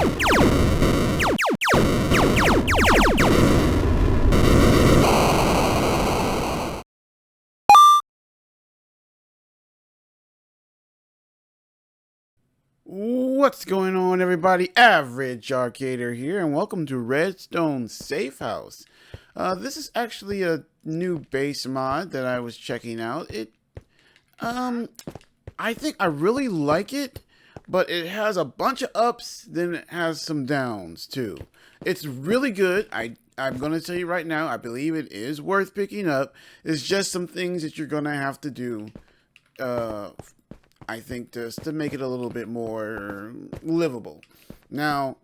What's going on, everybody? Average Arcader here, and welcome to Redstone Safehouse. This is actually a new base mod that I was checking out. I think I really like it, but it has a bunch of ups, then it has some downs too. It's really good. I'm gonna tell you right now, I believe it is worth picking up. It's just some things that you're gonna have to do. I think just to make it a little bit more livable. Now,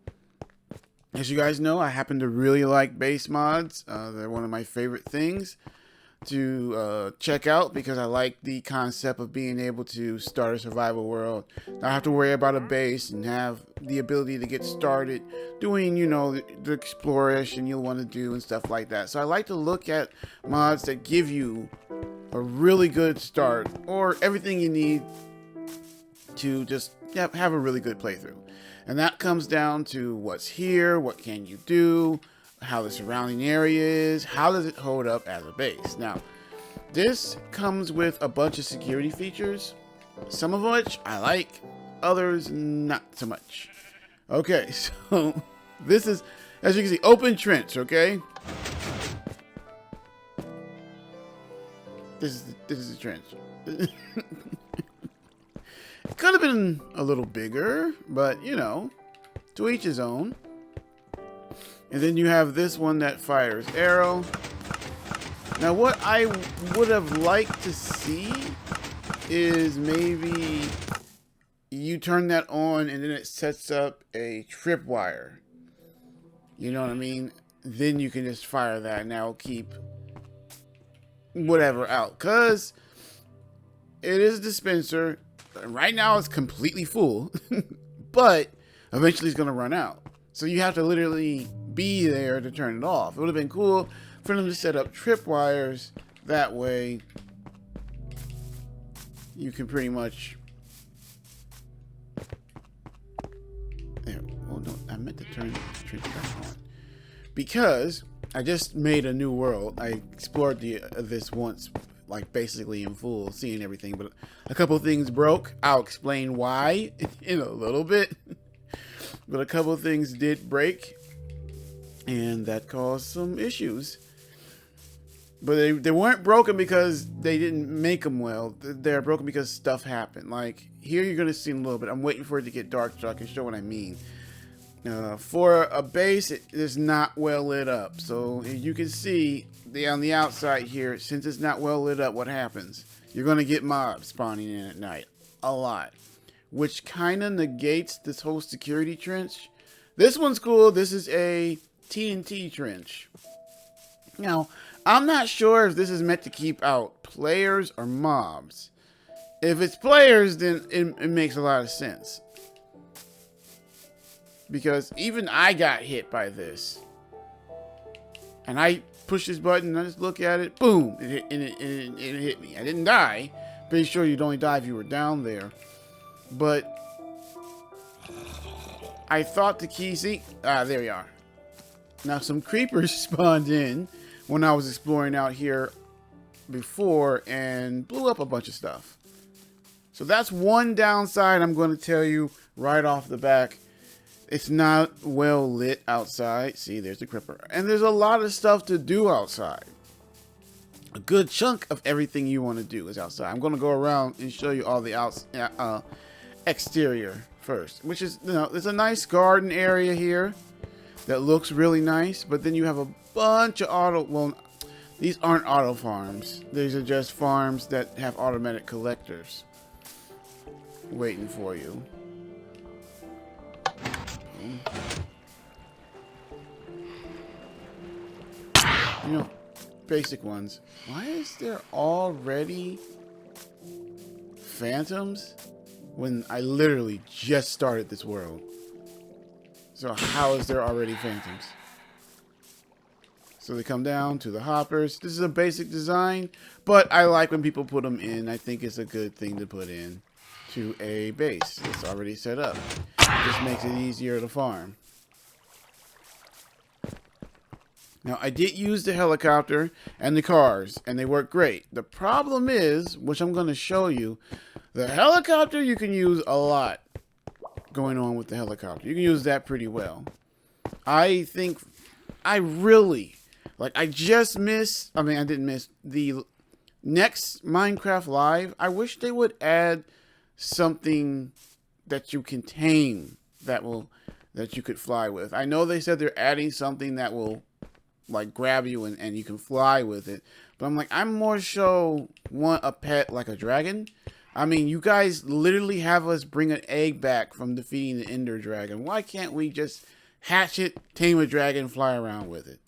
as you guys know, I happen to really like base mods. They're one of my favorite things to check out because I like the concept of being able to start a survival world, not have to worry about a base, and have the ability to get started doing, the exploration you'll want to do and stuff like that. So I like to look at mods that give you a really good start or everything you need to just have a really good playthrough. And that comes down to what's here, what can you do, how the surrounding area is, how does it hold up as a base. Now, this comes with a bunch of security features, some of which I like, others not so much. Okay, so this is, as you can see, open trench, okay? This is the trench. It could have been a little bigger, but to each his own. And then you have this one that fires arrow. Now what I would have liked to see is maybe you turn that on and then it sets up a tripwire. You know what I mean? Then you can just fire that and that'll keep whatever out. Because it is a dispenser. Right now it's completely full, but eventually it's going to run out. So you have to literally be there to turn it off. It would have been cool for them to set up tripwires. That way you can pretty much... There. Oh, no, I meant to turn the trench back on. Because I just made a new world. I explored this once, like basically in full, seeing everything, but a couple things broke. I'll explain why in a little bit. But a couple things did break, and that caused some issues. But they weren't broken because they didn't make them well. They're broken because stuff happened. Like here, you're gonna see in a little bit. I'm waiting for it to get dark so I can show what I mean. For a base, it is not well lit up. So as you can see on the outside here, since it's not well lit up, what happens? You're going to get mobs spawning in at night. A lot. Which kind of negates this whole security trench. This one's cool. This is a TNT trench. Now, I'm not sure if this is meant to keep out players or mobs. If it's players, then it makes a lot of sense. Because even I got hit by this. And I push this button, and I just look at it, boom, it hit me. I didn't die. Pretty sure you'd only die if you were down there. But I thought the key, see? There we are. Now some creepers spawned in when I was exploring out here before and blew up a bunch of stuff. So that's one downside I'm going to tell you right off the back. It's not well lit outside. See, there's the creeper. And there's a lot of stuff to do outside. A good chunk of everything you want to do is outside. I'm going to go around and show you all the exterior first. Which is, there's a nice garden area here that looks really nice. But then you have a bunch of these aren't auto farms. These are just farms that have automatic collectors waiting for you. Basic ones. Why is there already phantoms when I literally just started this world? So how is there already phantoms? So they come down to the hoppers. This is a basic design, but I like when people put them in. I think it's a good thing to put in. to a base that's already set up. It just makes it easier to farm. Now, I did use the helicopter and the cars, and they work great. The problem is, which I'm going to show you, the helicopter you can use a lot going on with the helicopter. You can use that pretty well. I think I really, like, I didn't miss the next Minecraft Live. I wish they would add something that you can tame that you could fly with. I know they said they're adding something that will like grab you and you can fly with it, but I'm like, I'm more so want a pet like a dragon. I mean, you guys literally have us bring an egg back from defeating the Ender Dragon. Why can't we just hatch it, tame a dragon, fly around with it?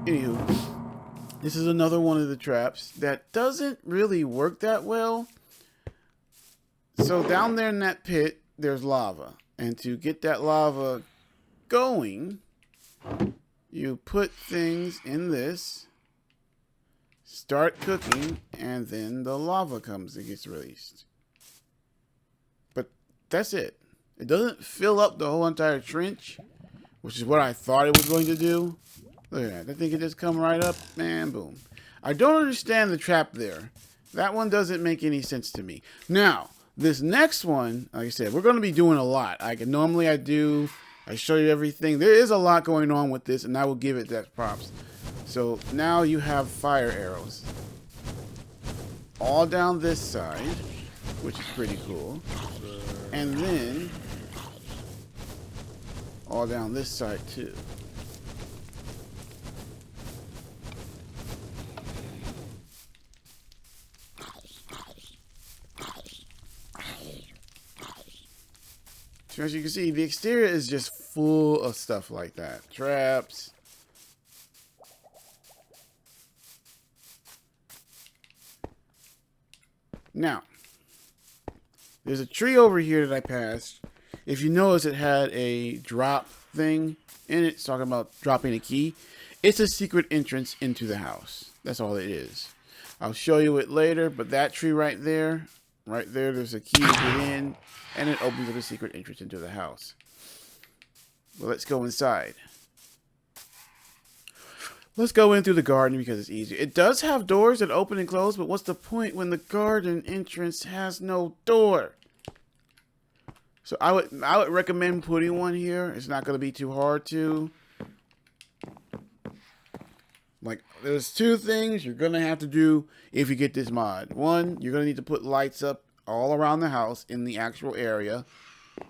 Anywho, this is another one of the traps that doesn't really work that well. So down there in that pit, there's lava. And to get that lava going, you put things in this, start cooking, and then the lava comes and gets released. But that's it. It doesn't fill up the whole entire trench, which is what I thought it was going to do. Look at that. I think it just come right up and boom. I don't understand the trap there. That one doesn't make any sense to me. Now, this next one, like I said, we're going to be doing a lot. Normally I show you everything. There is a lot going on with this, and I will give it that props. So now you have fire arrows all down this side, which is pretty cool. And then all down this side too. So as you can see, the exterior is just full of stuff like that. Traps. Now, there's a tree over here that I passed. If you notice, it had a drop thing in it. It's talking about dropping a key. It's a secret entrance into the house. That's all it is. I'll show you it later, but that tree right there, there's a key to get in, and it opens up a secret entrance into the house. Well, let's go inside. Let's go in through the garden because it's easier. It does have doors that open and close, but what's the point when the garden entrance has no door? So I would recommend putting one here. It's not going to be too hard to. Like, there's two things you're going to have to do if you get this mod. One, you're going to need to put lights up all around the house in the actual area.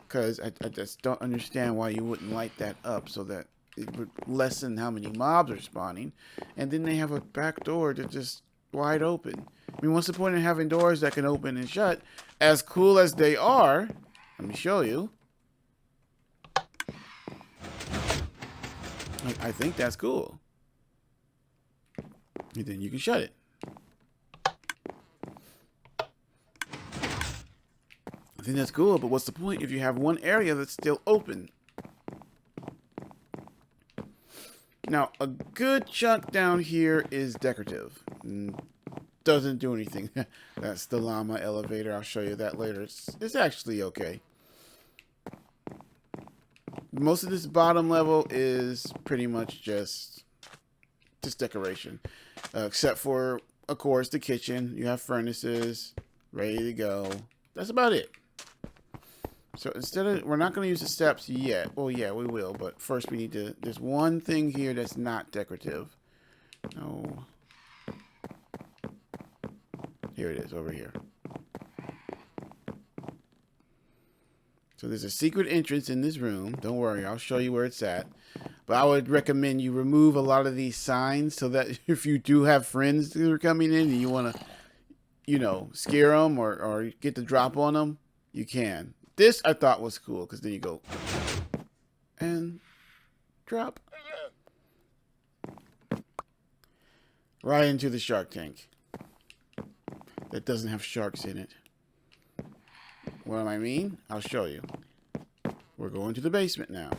Because I just don't understand why you wouldn't light that up so that it would lessen how many mobs are spawning. And then they have a back door that's just wide open. I mean, what's the point of having doors that can open and shut? As cool as they are, let me show you. I think that's cool. And then you can shut it. I think that's cool, but what's the point if you have one area that's still open? Now, a good chunk down here is decorative. Doesn't do anything. That's the llama elevator. I'll show you that later. It's actually okay. Most of this bottom level is pretty much just decoration. Except for, of course, the kitchen. You have furnaces ready to go. That's about it. So we're not going to use the steps yet. Well, yeah, we will. But first we need to, there's one thing here that's not decorative. No. Here it is, over here. So there's a secret entrance in this room. Don't worry, I'll show you where it's at. But I would recommend you remove a lot of these signs so that if you do have friends that are coming in and you want to, you know, scare them or get the drop on them, you can. This I thought was cool because then you go and drop right into the shark tank that doesn't have sharks in it. What do I mean? I'll show you. We're going to the basement now.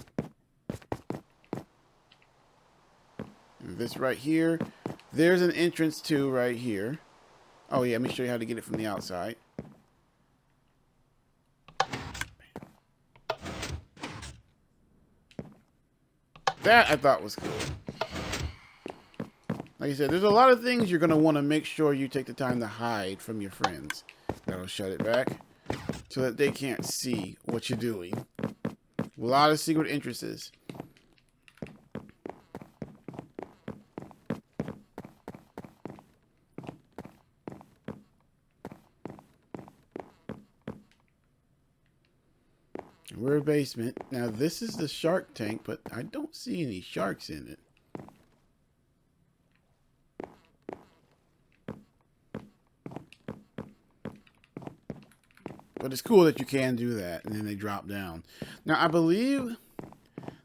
And this right here, there's an entrance to right here. Oh yeah, let me show you how to get it from the outside. That I thought was cool. Like I said, there's a lot of things you're going to want to make sure you take the time to hide from your friends. That'll shut it back so that they can't see what you're doing. A lot of secret entrances. We're a basement. Now this is the shark tank, but I don't see any sharks in it. But it's cool that you can do that, and then they drop down. Now, I believe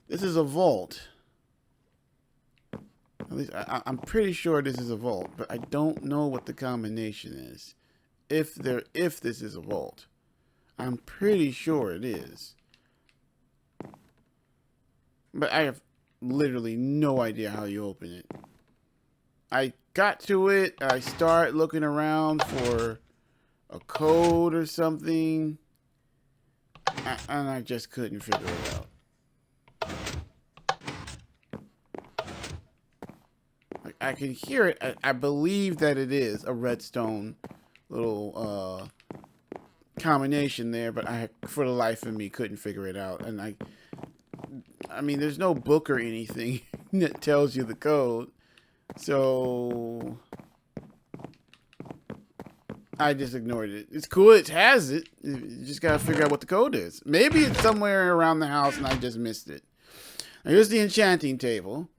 this is a vault. At least, I'm pretty sure this is a vault, but I don't know what the combination is. If this is a vault. I'm pretty sure it is. But I have literally no idea how you open it. I got to it, I start looking around for a code or something, and I just couldn't figure it out. Like, I can hear it. I believe that it is a redstone little combination there, but I, for the life of me, couldn't figure it out. And I mean, there's no book or anything that tells you the code, so I just ignored it. It's cool, it has it. You just gotta figure out what the code is. Maybe it's somewhere around the house and I just missed it. Now, here's the enchanting table.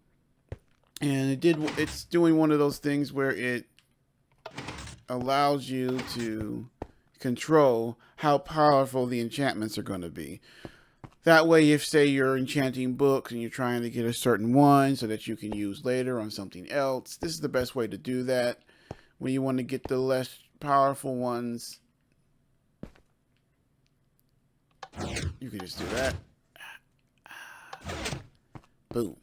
And it's doing one of those things where it allows you to control how powerful the enchantments are going to be. That way, if, say, you're enchanting books and you're trying to get a certain one so that you can use later on something else, this is the best way to do that. When you want to get the less powerful ones, you can just do that. Boom.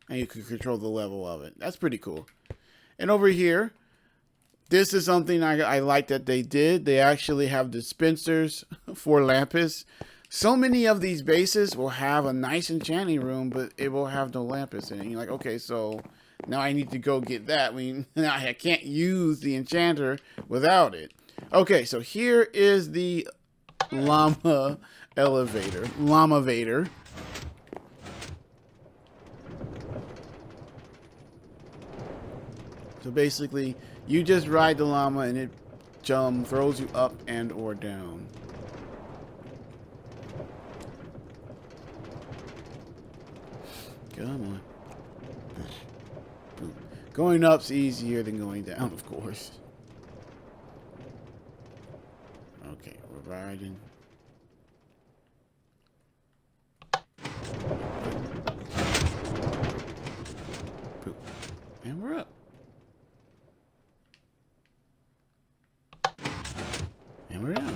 And you can control the level of it. That's pretty cool. And over here, this is something I like that they did. They actually have dispensers for lapis. So many of these bases will have a nice enchanting room, but it will have no lapis in it. And you're like, okay, so now I need to go get that. I can't use the enchanter without it. Okay, so here is the llama elevator. Llama-vator. So basically, you just ride the llama and it throws you up and or down. Come on. Boom. Going up's easier than going down, of course. Okay, we're riding. Boom. And we're up. And we're down.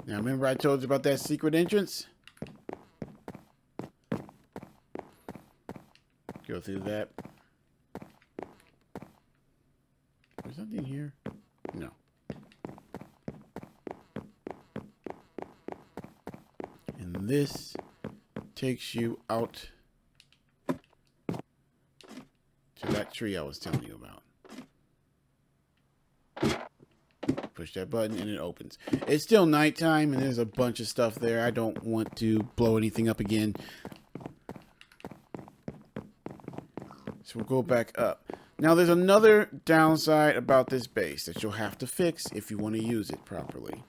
Now remember I told you about that secret entrance? Go through that. There's something here? No. And this takes you out to that tree I was telling you about. Push that button and it opens. It's still nighttime and there's a bunch of stuff there. I don't want to blow anything up again. So we'll go back up. Now there's another downside about this base that you'll have to fix if you want to use it properly.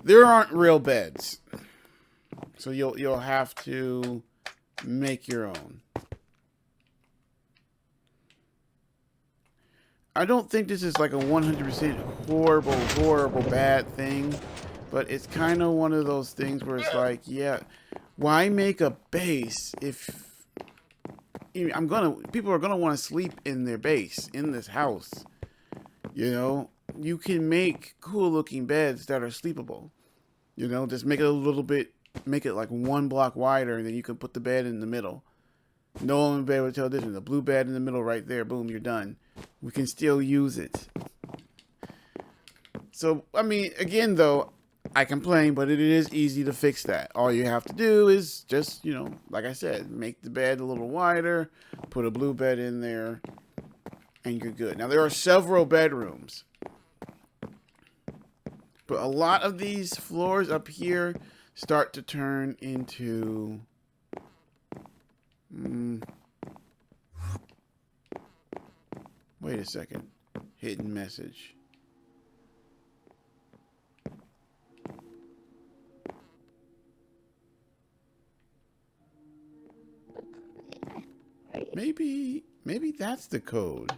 There aren't real beds. So you'll have to make your own. I don't think this is like a 100% horrible bad thing, but it's kind of one of those things where it's like, yeah, why make a base if people are gonna want to sleep in their base in this house? You know, you can make cool looking beds that are sleepable. You know, just make it a little bit, make it like 1 block wider, and then you can put the bed in the middle. No one will be able to tell the difference. The blue bed in the middle right there. Boom, you're done. We can still use it. So, I mean, again, though, I complain, but it is easy to fix that. All you have to do is just, you know, like I said, make the bed a little wider, put a blue bed in there, and you're good. Now, there are several bedrooms, but a lot of these floors up here start to turn into... wait a second. Hidden message. Maybe that's the code.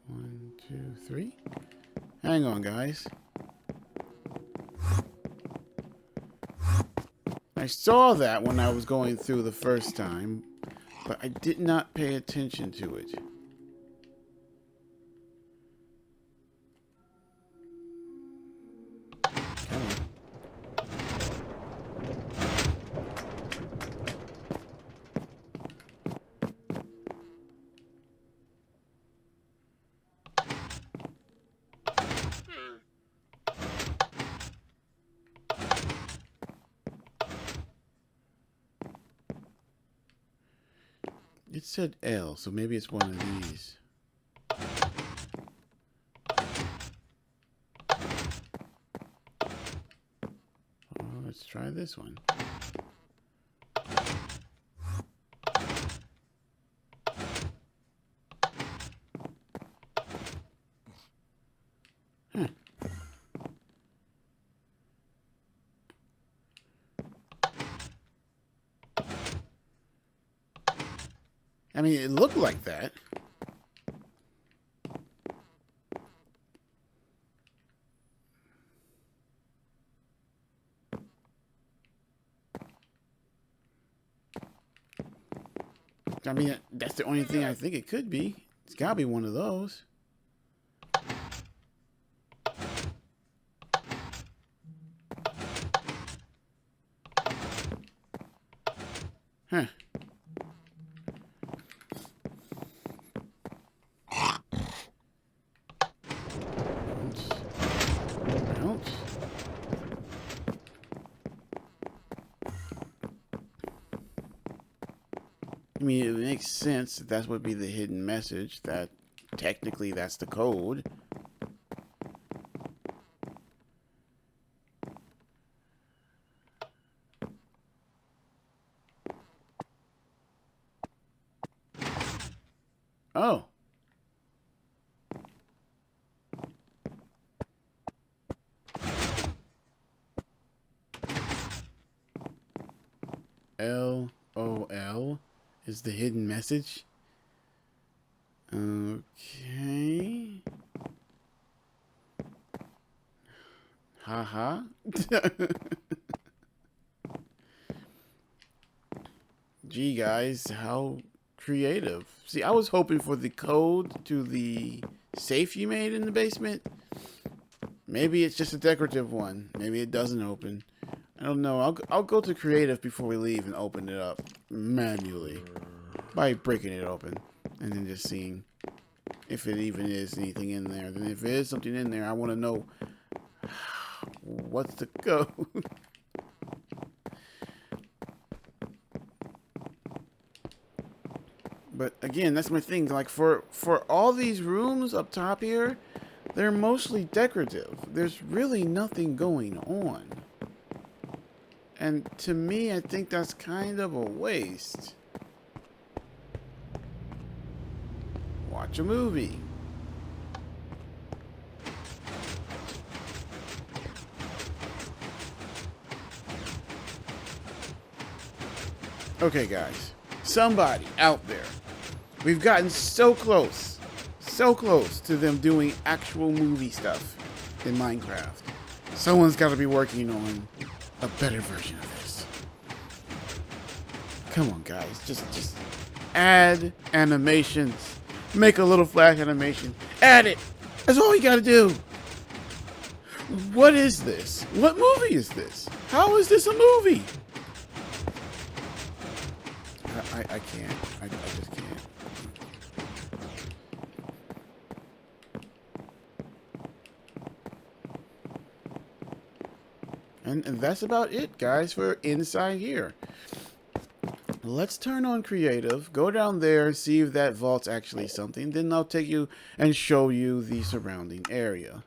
1, 2, 3. Hang on, guys. I saw that when I was going through the first time, but I did not pay attention to it. It said L, so maybe it's one of these. Oh, let's try this one. Huh. I mean, it looked like that. I mean, that's the only thing I think it could be. It's got to be one of those. Huh. I mean, it makes sense that that would be the hidden message, that technically that's the code. Oh. LOL is the hidden message. Okay. Haha. Gee, guys, how creative. See, I was hoping for the code to the safe you made in the basement. Maybe it's just a decorative one. Maybe it doesn't open. I don't know. I'll go to creative before we leave and open it up manually by breaking it open and then just seeing if it even is anything in there. Then if there is something in there, I want to know what's the code. But again, that's my thing. Like for all these rooms up top here, they're mostly decorative. There's really nothing going on. And to me, I think that's kind of a waste. Watch a movie. Okay, guys. Somebody out there. We've gotten so close to them doing actual movie stuff in Minecraft. Someone's got to be working on a better version of this. Come on, guys. Just add animations. Make a little flash animation. Add it. That's all you got to do. What is this? What movie is this? How is this a movie? I can't. I just can't. And that's about it, guys, for inside here. Let's turn on creative, go down there, see if that vault's actually something. Then I'll take you and show you the surrounding area.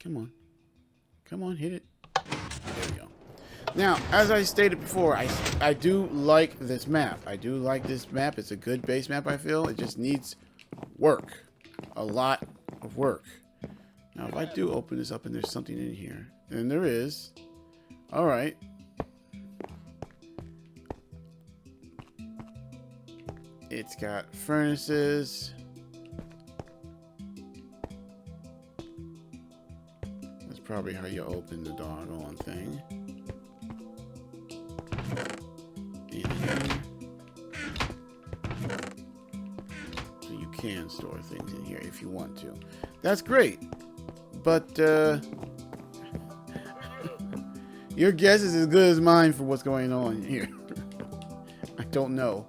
Come on. Come on, hit it. There we go. Now, as I stated before, I do like this map. I do like this map. It's a good base map, I feel. It just needs work. A lot of work. Now, if I do open this up and there's something in here, and there is. Alright. It's got furnaces. That's probably how you open the doggone thing. In here. So you can store things in here if you want to. That's great. But your guess is as good as mine for what's going on here. I don't know.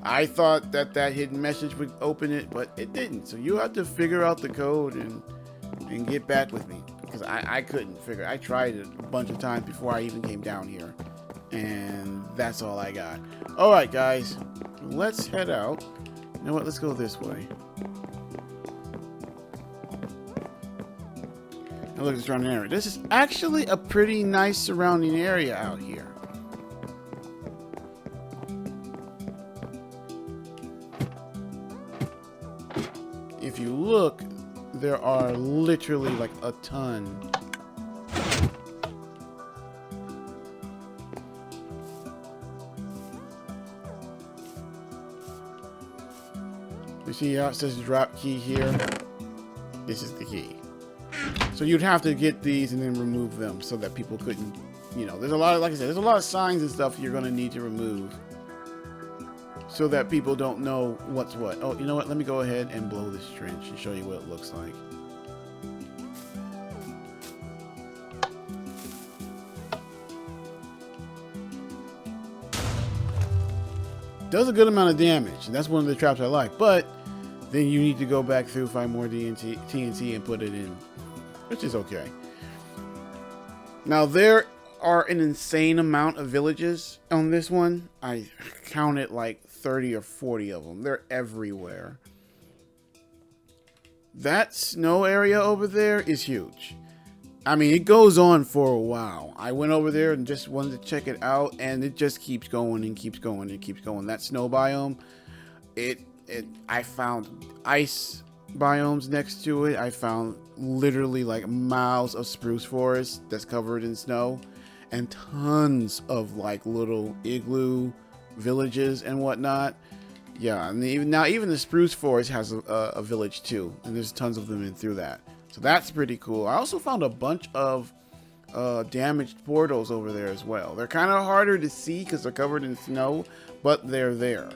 I thought that hidden message would open it, but it didn't. So you have to figure out the code and get back with me. Because I couldn't figure it. I tried it a bunch of times before I even came down here. And that's all I got. Alright, guys. Let's head out. You know what? Let's go this way. Now look at the surrounding area. This is actually a pretty nice surrounding area out here. If you look, there are literally like a ton. You see how it says drop key here? This is the key. So you'd have to get these and then remove them so that people couldn't, you know, there's a lot of, like I said, there's a lot of signs and stuff you're going to need to remove so that people don't know what's what. Oh, you know what? Let me go ahead and blow this trench and show you what it looks like. Does a good amount of damage, and that's one of the traps I like, but then you need to go back through, find more TNT and put it in, which is okay. Now there are an insane amount of villages on this one. I counted like 30 or 40 of them. They're everywhere. That snow area over there is huge. I mean, it goes on for a while. I went over there and just wanted to check it out, and it just keeps going and keeps going and keeps going. That snow biome, I found ice biomes next to it. I found literally like miles of spruce forest that's covered in snow, and tons of like little igloo villages and whatnot. Yeah, and even the spruce forest has a village too, and there's tons of them in through that. So that's pretty cool. I also found a bunch of damaged portals over there as well. They're kind of harder to see because they're covered in snow, but they're there.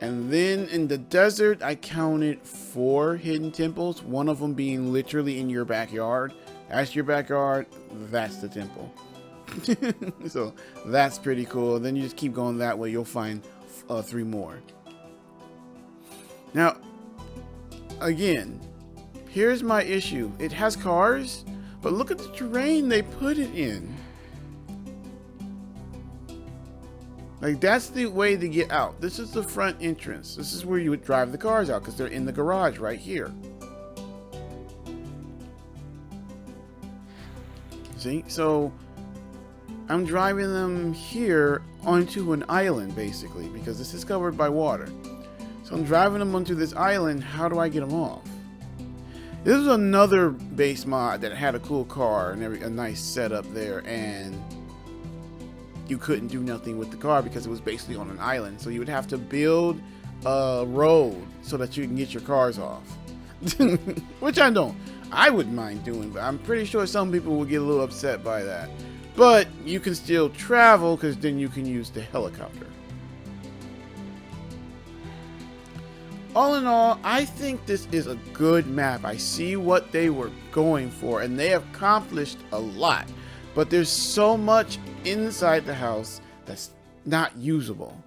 And then in the desert, I counted 4 hidden temples, one of them being literally in your backyard. That's your backyard, that's the temple. So that's pretty cool. Then you just keep going that way, you'll find 3 more. Now, again, here's my issue. It has cars, but look at the terrain they put it in. Like, that's the way to get out. This is the front entrance. This is where you would drive the cars out because they're in the garage right here. See? So, I'm driving them here onto an island, basically, because this is covered by water. So I'm driving them onto this island. How do I get them off? This is another base mod that had a cool car and a nice setup there, and you couldn't do nothing with the car because it was basically on an island. So you would have to build a road so that you can get your cars off. Which I don't. I wouldn't mind doing, but I'm pretty sure some people will get a little upset by that. But you can still travel because then you can use the helicopter. All in all, I think this is a good map. I see what they were going for, and they have accomplished a lot. But there's so much inside the house that's not usable.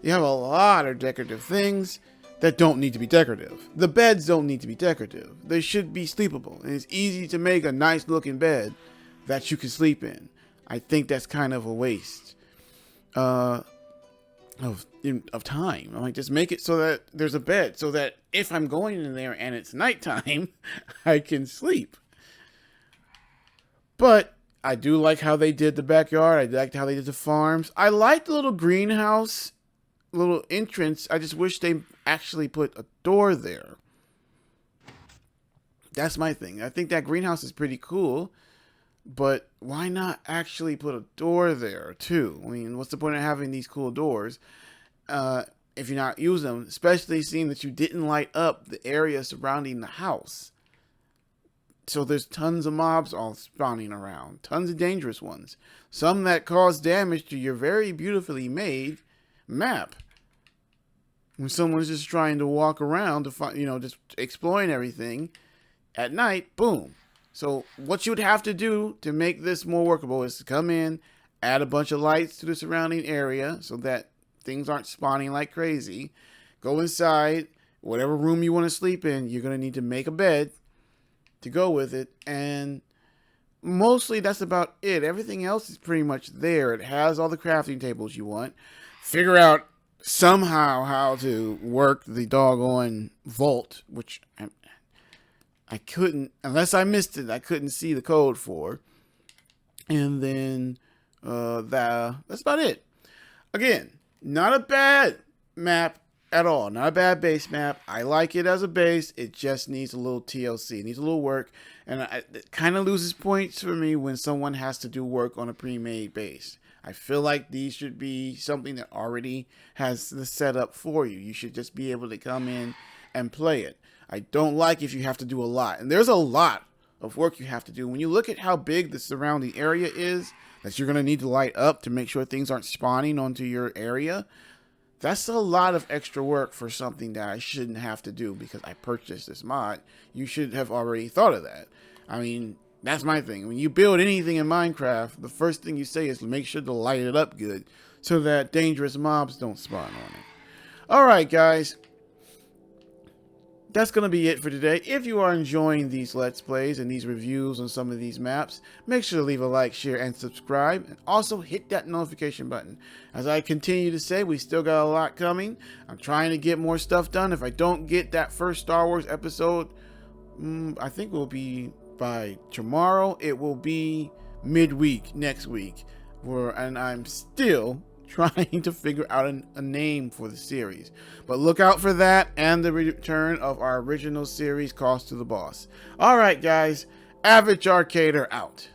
You have a lot of decorative things that don't need to be decorative. The beds don't need to be decorative. They should be sleepable. And it's easy to make a nice looking bed that you can sleep in. I think that's kind of a waste of time. I'm like, just make it so that there's a bed, so that if I'm going in there and it's nighttime, I can sleep. But I do like how they did the backyard. I liked how they did the farms. I like the little greenhouse, little entrance. I just wish they actually put a door there. That's my thing. I think that greenhouse is pretty cool, but why not actually put a door there too? I mean, what's the point of having these cool doors if you're not using them, especially seeing that you didn't light up the area surrounding the house? So there's tons of mobs all spawning around, tons of dangerous ones, some that cause damage to your very beautifully made map. When someone's just trying to walk around to find, just exploring everything at night, boom. So what you would have to do to make this more workable is to come in, add a bunch of lights to the surrounding area so that things aren't spawning like crazy. Go inside, whatever room you want to sleep in, you're going to need to make a bed to go with it. And mostly that's about it. Everything else is pretty much there. It has all the crafting tables you want. Figure out somehow how to work the doggone vault, which I couldn't, unless I missed it, I couldn't see the code for. And then that's about it. Again, not a bad map at all. Not a bad base map. I like it as a base. It just needs a little TLC. It needs a little work. And it kind of loses points for me when someone has to do work on a pre-made base. I feel like these should be something that already has the setup for you. You should just be able to come in and play it. I don't like if you have to do a lot. And there's a lot of work you have to do. When you look at how big the surrounding area is that you're going to need to light up to make sure things aren't spawning onto your area, that's a lot of extra work for something that I shouldn't have to do because I purchased this mod. You should have already thought of that. I mean, that's my thing. When you build anything in Minecraft, the first thing you say is to make sure to light it up good so that dangerous mobs don't spawn on it. Alright guys, that's going to be it for today. If you are enjoying these Let's Plays and these reviews on some of these maps, make sure to leave a like, share, and subscribe. And also hit that notification button. As I continue to say, we still got a lot coming. I'm trying to get more stuff done. If I don't get that first Star Wars episode, I think it will be by tomorrow. It will be midweek next week. And I'm still trying to figure out a name for the series, but look out for that and the return of our original series, Cost to the Boss. All right guys, Average Arcader out.